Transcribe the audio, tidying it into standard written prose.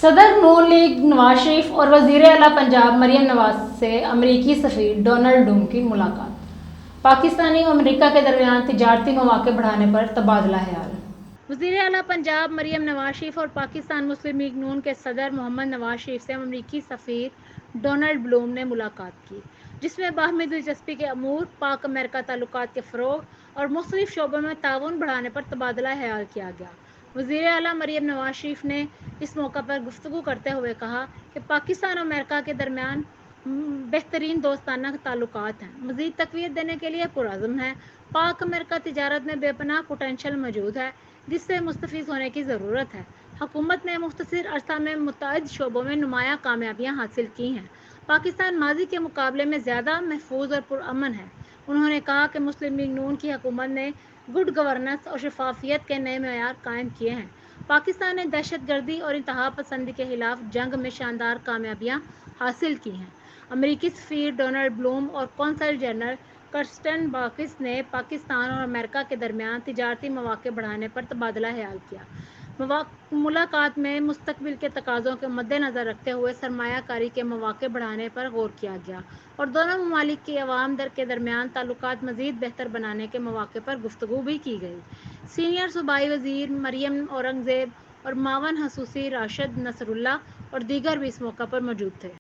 صدر نون لیگ نواز شریف اور وزیر اعلیٰ پنجاب مریم نواز سے امریکی سفیر ڈونلڈ ڈوم کی ملاقات۔ پاکستانی و امریکہ کے درمیان تجارتی مواقع بڑھانے پر تبادلہ خیال۔ وزیر اعلیٰ پنجاب مریم نواز شریف اور پاکستان مسلم لیگ نون کے صدر محمد نواز شریف سے امریکی سفیر ڈونلڈ بلوم نے ملاقات کی، جس میں باہمی دلچسپی کے امور، پاک امریکہ تعلقات کے فروغ اور مختلف شعبوں میں تعاون بڑھانے پر تبادلہ خیال کیا گیا۔ وزیر اعلیٰ مریم نواز شریف نے اس موقع پر گفتگو کرتے ہوئے کہا کہ پاکستان اور امریکہ کے درمیان بہترین دوستانہ تعلقات ہیں، مزید تقویت دینے کے لیے پرعزم ہیں۔ پاک امریکہ تجارت میں بے پناہ پوٹینشل موجود ہے، جس سے مستفید ہونے کی ضرورت ہے۔ حکومت نے مختصر عرصہ میں متعدد شعبوں میں نمایاں کامیابیاں حاصل کی ہیں۔ پاکستان ماضی کے مقابلے میں زیادہ محفوظ اور پرامن ہے۔ انہوں نے کہا کہ مسلم لیگ نون کی حکومت نے گڈ گورننس اور شفافیت کے نئے معیار قائم کیے ہیں۔ پاکستان نے دہشت گردی اور انتہا پسندی کے خلاف جنگ میں شاندار کامیابیاں حاصل کی ہیں۔ امریکی سفیر ڈونلڈ بلوم اور قونصل جنرل کرسٹن باکس نے پاکستان اور امریکہ کے درمیان تجارتی مواقع بڑھانے پر تبادلہ خیال کیا۔ ملاقات میں مستقبل کے تقاضوں کو مدنظر رکھتے ہوئے سرمایہ کاری کے مواقع بڑھانے پر غور کیا گیا اور دونوں ممالک کی عوام کے درمیان تعلقات مزید بہتر بنانے کے مواقع پر گفتگو بھی کی گئی۔ سینئر صوبائی وزیر مریم اورنگزیب اور معاون خصوصی راشد نصر اللہ اور دیگر بھی اس موقع پر موجود تھے۔